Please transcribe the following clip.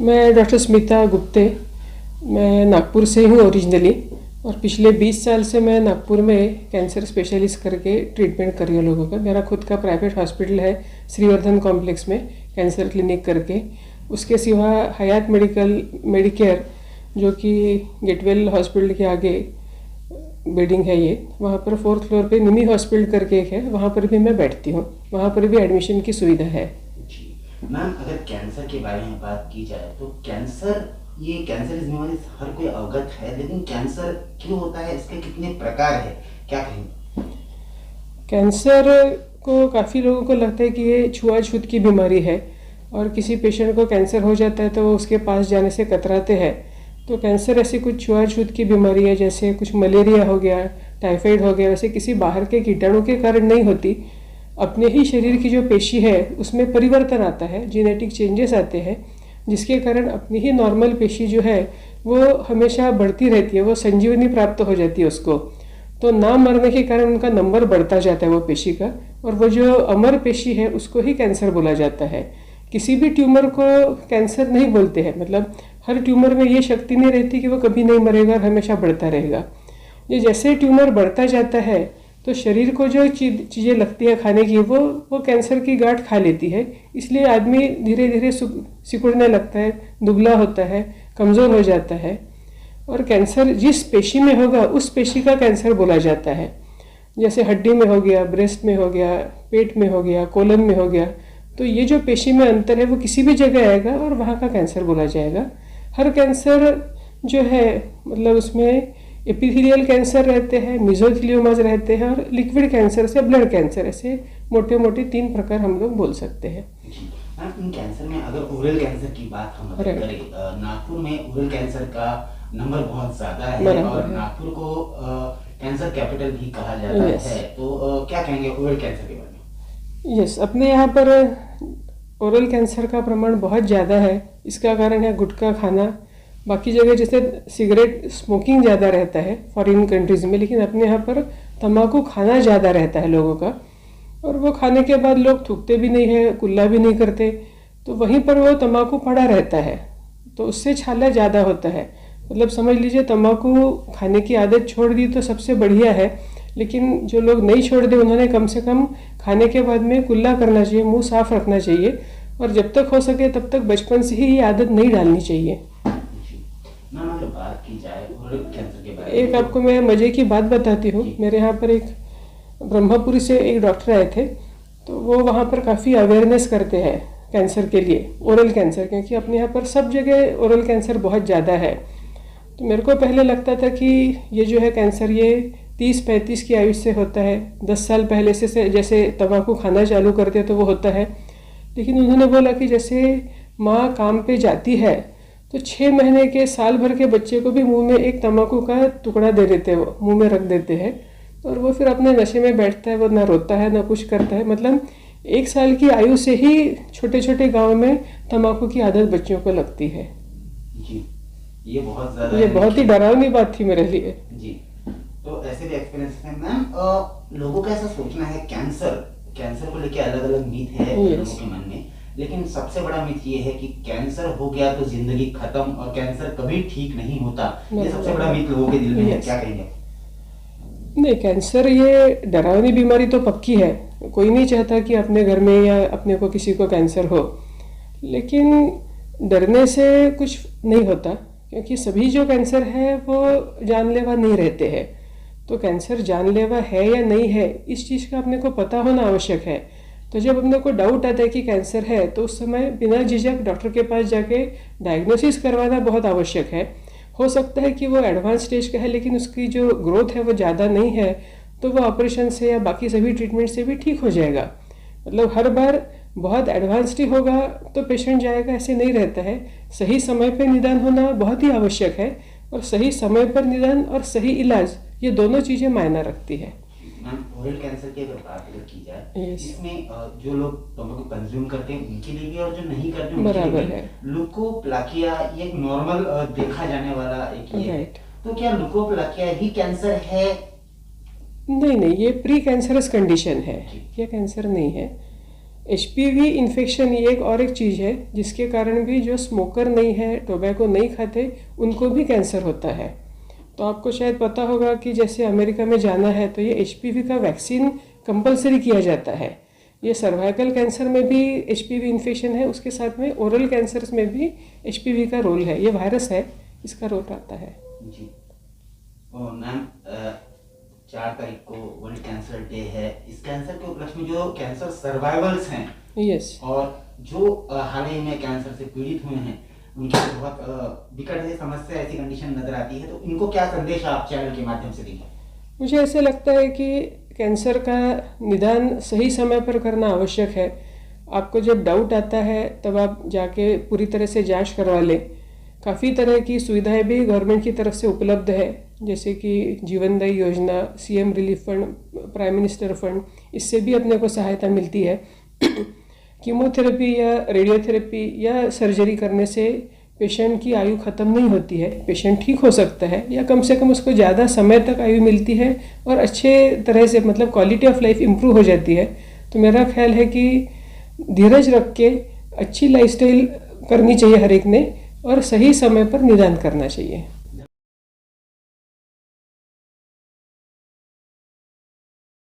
मैं डॉक्टर स्मिता गुप्ते। मैं नागपुर से हूँ ओरिजिनली, और पिछले 20 साल से मैं नागपुर में कैंसर स्पेशलिस्ट करके ट्रीटमेंट कर रही हूँ लोगों का। मेरा खुद का प्राइवेट हॉस्पिटल है श्रीवर्धन कॉम्प्लेक्स में, कैंसर क्लिनिक करके। उसके सिवा हयात मेडिकेयर जो कि गेटवेल हॉस्पिटल के आगे बिल्डिंग है, ये वहाँ पर 4th फ्लोर पे निमी हॉस्पिटल करके एक है, वहाँ पर भी मैं बैठती हूँ। वहाँ पर भी एडमिशन की सुविधा है। मैम, अगर कैंसर के बारे में बात की जाए तो कैंसर इस बीमारी से हर कोई अवगत है, लेकिन कैंसर क्यों होता है, इसके कितने प्रकार है, क्या कहेंगे? कैंसर को काफ़ी लोगों को लगता है कि ये छुआछूत की बीमारी है, और किसी पेशेंट को कैंसर हो जाता है तो वो उसके पास जाने से कतराते हैं। तो कैंसर ऐसी कुछ छुआछूत की बीमारी है, जैसे कुछ मलेरिया हो गया, टाइफाइड हो गया, वैसे किसी बाहर के कीटाणु के कारण नहीं होती। अपने ही शरीर की जो पेशी है उसमें परिवर्तन आता है, जेनेटिक चेंजेस आते हैं, जिसके कारण अपनी ही नॉर्मल पेशी जो है वो हमेशा बढ़ती रहती है, वो संजीवनी प्राप्त हो जाती है उसको। तो ना मरने के कारण उनका नंबर बढ़ता जाता है वो पेशी का, और वो जो अमर पेशी है उसको ही कैंसर बोला जाता है। किसी भी ट्यूमर को कैंसर नहीं बोलते हैं, मतलब हर ट्यूमर में ये शक्ति नहीं रहती कि वो कभी नहीं मरेगा और हमेशा बढ़ता रहेगा। ये जैसे ट्यूमर बढ़ता जाता है तो शरीर को जो चीज़ें लगती है खाने की, वो कैंसर की गांठ खा लेती है। इसलिए आदमी धीरे धीरे सिकुड़ने लगता है, दुबला होता है, कमज़ोर हो जाता है। और कैंसर जिस पेशी में होगा उस पेशी का कैंसर बोला जाता है। जैसे हड्डी में हो गया, ब्रेस्ट में हो गया, पेट में हो गया, कोलन में हो गया, तो ये जो पेशी में अंतर है वो किसी भी जगह आएगा और वहाँ का कैंसर बोला जाएगा। हर कैंसर जो है, मतलब उसमें एपिथेलियल कैंसर रहते हैं, मेसोथेलियोमास रहते हैं, और लिक्विड कैंसर से ब्लड कैंसर, ऐसे मोटे मोटे 3 प्रकार हम लोग बोल सकते हैं। इन कैंसर में अगर ओरल कैंसर की बात हम करें, नागपुर में ओरल कैंसर का नंबर बहुत ज्यादा है, और नागपुर को कैंसर कैपिटल भी कहा जाता है। तो क्या कहेंगे ओरल कैंसर के बारे में? यस, अपने यहाँ पर ओरल कैंसर का प्रमाण बहुत ज़्यादा है। इसका कारण है गुटखा खाना। बाकी जगह जैसे सिगरेट स्मोकिंग ज़्यादा रहता है फॉरेन कंट्रीज़ में, लेकिन अपने यहाँ पर तंबाकू खाना ज़्यादा रहता है लोगों का, और वो खाने के बाद लोग थूकते भी नहीं है, कुल्ला भी नहीं करते, तो वहीं पर वो तंबाकू पड़ा रहता है, तो उससे छाला ज़्यादा होता है। मतलब समझ लीजिए, तंबाकू खाने की आदत छोड़ दी तो सबसे बढ़िया है, लेकिन जो लोग नहीं छोड़ दे उन्होंने कम से कम खाने के बाद में कुल्ला करना चाहिए, मुंह साफ रखना चाहिए, और जब तक हो सके तब तक बचपन से ही ये आदत नहीं डालनी चाहिए। बात की जाए ओरल कैंसर के बारे में, एक आपको मैं मज़े की बात बताती हूँ। मेरे यहाँ पर एक ब्रह्मपुरी से एक डॉक्टर आए थे, तो वो वहाँ पर काफ़ी अवेयरनेस करते हैं कैंसर के लिए, ओरल कैंसर, क्योंकि अपने यहाँ पर सब जगह ओरल कैंसर बहुत ज़्यादा है। तो मेरे को पहले लगता था कि ये जो है कैंसर, ये 30-35 की आयु से होता है, 10 साल पहले से जैसे तंबाकू खाना चालू करते तो वो होता है। लेकिन उन्होंने बोला कि जैसे माँ काम पे जाती है तो 6 महीने के, साल भर के बच्चे को भी मुंह में एक तंबाकू का टुकड़ा दे देते हैं, वो मुंह में रख देते हैं, और वो फिर अपने नशे में बैठता है, वो ना रोता है ना कुछ करता है। मतलब 1 साल की आयु से ही छोटे छोटे गाँव में तंबाकू की आदत बच्चों को लगती है। जी, ये बहुत ही डरावनी बात थी मेरे लिए। जी, तो ऐसे भी एक्सपीरियंस है मैम। लोगों का ऐसा सोचना है, कैंसर को लेके अलग अलग मीथ है लोगों के मन में, लेकिन सबसे बड़ा मिथ ये है कि कैंसर हो गया तो जिंदगी खत्म, और कैंसर कभी ठीक नहीं होता। ये सबसे बड़ा मिथ लोगों के दिल में है, क्या कहेंगे? नहीं, कैंसर ये डरावनी बीमारी तो पक्की है, कोई नहीं चाहता कि अपने घर में या अपने को किसी को कैंसर हो, लेकिन डरने से कुछ नहीं होता, क्योंकि सभी जो कैंसर है वो जानलेवा नहीं रहते हैं। तो कैंसर जानलेवा है या नहीं है, इस चीज़ का अपने को पता होना आवश्यक है। तो जब अपने को डाउट आता है कि कैंसर है, तो उस समय बिना झिझक डॉक्टर के पास जाके डायग्नोसिस करवाना बहुत आवश्यक है। हो सकता है कि वो एडवांस स्टेज का है, लेकिन उसकी जो ग्रोथ है वो ज़्यादा नहीं है, तो वो ऑपरेशन से या बाकी सभी ट्रीटमेंट से भी ठीक हो जाएगा। मतलब हर बार बहुत एडवांस्ड ही होगा तो पेशेंट जाएगा, ऐसे नहीं रहता है। सही समय पर निदान होना बहुत ही आवश्यक है, और सही समय पर निदान और सही इलाज, ये दोनों चीज़ें मायना रखती है। ओरल कैंसर की अगर बात की जाए, इसमें जो लोग तंबाकू कंज्यूम करते हैं उनके लिए भी, और जो नहीं करते उनके बराबर लिए है। लुकोप्लाकिया ये एक नॉर्मल देखा जाने वाला एक ये है। तो क्या लुकोप्लाकिया ही कैंसर है? नहीं, ये प्री कैंसरस कंडीशन है, ये कैंसर नहीं है। HPV इन्फेक्शन ये एक चीज़ है जिसके कारण भी जो स्मोकर नहीं है, टोबैको नहीं खाते, उनको भी कैंसर होता है। तो आपको शायद पता होगा कि जैसे अमेरिका में जाना है तो ये HPV का वैक्सीन कंपलसरी किया जाता है। ये सर्वाइकल कैंसर में भी HPV इन्फेक्शन है, उसके साथ में ओरल कैंसर्स में भी HPV का रोल है। ये वायरस है, इसका रोल आता है जी। मैम 4 तारीख को वर्ल्ड कैंसर डे है। इस कैंसर के उपलक्ष्य में जो कैंसर सर्वाइवल्स हैं, यस, और जो हाल ही में कैंसर से पीड़ित हुए हैं, उनकी बहुत विकट है समस्या, ऐसी कंडीशन नजर आती है, तो इनको क्या संदेश आप चैनल के माध्यम से देंगे? मुझे ऐसे लगता है कि कैंसर का निदान सही समय पर करना आवश्यक है। आपको जब डाउट आता है तब आप जाके पूरी तरह से जांच करवा लें। काफ़ी तरह की सुविधाएं भी गवर्नमेंट की तरफ से उपलब्ध है, जैसे कि जीवनदायी योजना, CM relief fund, prime minister fund, इससे भी अपने को सहायता मिलती है। कीमोथेरेपी या रेडियोथेरेपी या सर्जरी करने से पेशेंट की आयु ख़त्म नहीं होती है, पेशेंट ठीक हो सकता है, या कम से कम उसको ज़्यादा समय तक आयु मिलती है और अच्छे तरह से मतलब क्वालिटी ऑफ लाइफ इम्प्रूव हो जाती है। तो मेरा ख्याल है कि धीरज रख के अच्छी लाइफस्टाइल करनी चाहिए हर एक ने, और सही समय पर निदान करना चाहिए।